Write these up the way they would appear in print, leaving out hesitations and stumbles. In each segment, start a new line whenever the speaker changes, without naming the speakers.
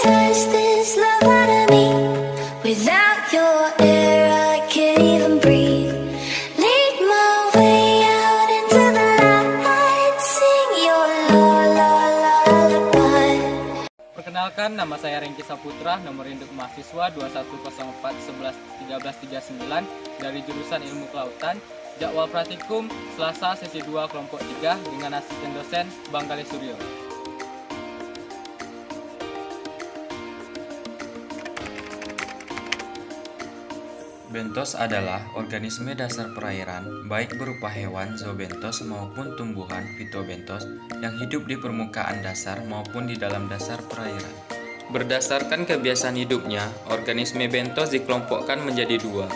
does this love out of me? Without your air, I can't even breathe. Lead my way out into the light. Sing your lullaby.
Perkenalkan, nama saya Rengki Saputra, nomor induk mahasiswa 2104111339 dari jurusan Ilmu Kelautan. Jadwal praktikum Selasa sesi 2 kelompok 3 dengan asisten dosen Bang Galih Suryo.
Bentos adalah organisme dasar perairan, baik berupa hewan zoobentos maupun tumbuhan fitobentos yang hidup di permukaan dasar maupun di dalam dasar perairan. Berdasarkan kebiasaan hidupnya, organisme bentos dikelompokkan menjadi dua.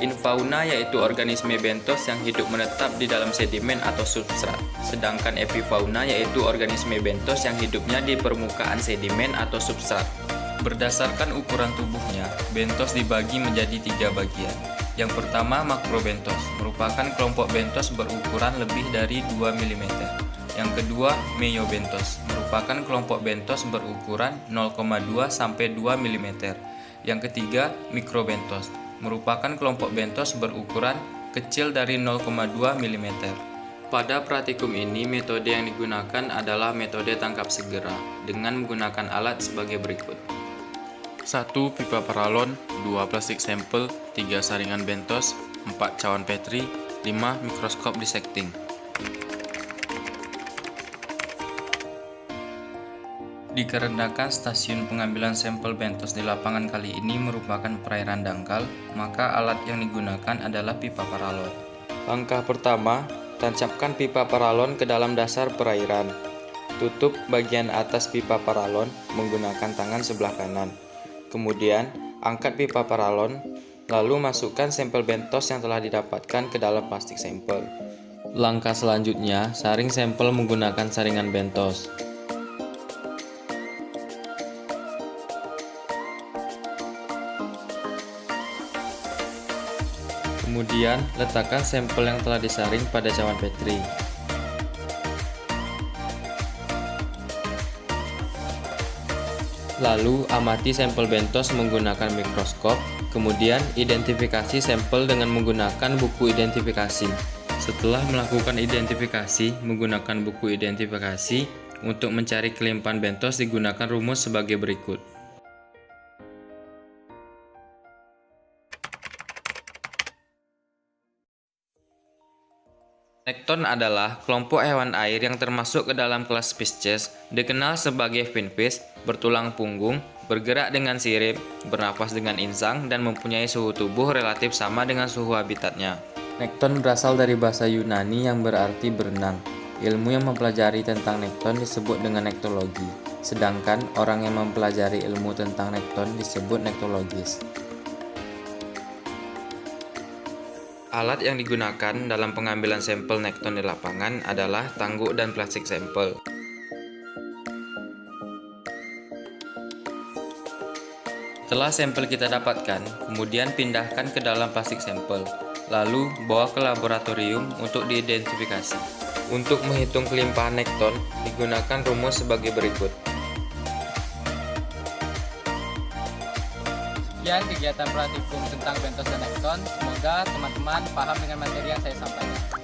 Infauna yaitu organisme bentos yang hidup menetap di dalam sedimen atau substrat, sedangkan epifauna yaitu organisme bentos yang hidupnya di permukaan sedimen atau substrat. Berdasarkan ukuran tubuhnya, bentos dibagi menjadi 3 bagian. Yang pertama, makrobentos, merupakan kelompok bentos berukuran lebih dari 2 mm. Yang kedua, meiobentos, merupakan kelompok bentos berukuran 0,2 sampai 2 mm. Yang ketiga, mikrobentos, merupakan kelompok bentos berukuran kecil dari 0,2 mm. Pada praktikum ini, metode yang digunakan adalah metode tangkap segera dengan menggunakan alat sebagai berikut. 1 pipa paralon, 2 plastik sampel, 3 saringan bentos, 4 cawan Petri, 5 mikroskop dissecting. Dikarenakan stasiun pengambilan sampel bentos di lapangan kali ini merupakan perairan dangkal, maka alat yang digunakan adalah pipa paralon. Langkah pertama, tancapkan pipa paralon ke dalam dasar perairan. Tutup bagian atas pipa paralon menggunakan tangan sebelah kanan. Kemudian, angkat pipa paralon, lalu masukkan sampel bentos yang telah didapatkan ke dalam plastik sampel. Langkah selanjutnya, saring sampel menggunakan saringan bentos. Kemudian, letakkan sampel yang telah disaring pada cawan Petri. Lalu, amati sampel bentos menggunakan mikroskop, kemudian identifikasi sampel dengan menggunakan buku identifikasi. Setelah melakukan identifikasi menggunakan buku identifikasi, untuk mencari kelimpahan bentos digunakan rumus sebagai berikut. Nekton adalah kelompok hewan air yang termasuk ke dalam kelas Pisces, dikenal sebagai finfish, bertulang punggung, bergerak dengan sirip, bernapas dengan insang, dan mempunyai suhu tubuh relatif sama dengan suhu habitatnya. Nekton berasal dari bahasa Yunani yang berarti berenang. Ilmu yang mempelajari tentang nekton disebut dengan nektologi, sedangkan orang yang mempelajari ilmu tentang nekton disebut nektologis. Alat yang digunakan dalam pengambilan sampel nekton di lapangan adalah tangguk dan plastik sampel. Setelah sampel kita dapatkan, kemudian pindahkan ke dalam plastik sampel, lalu bawa ke laboratorium untuk diidentifikasi. Untuk menghitung kelimpahan nekton, digunakan rumus sebagai berikut.
Sekian kegiatan praktikum tentang bentos dan nekton. Semoga teman-teman paham dengan materi yang saya sampaikan.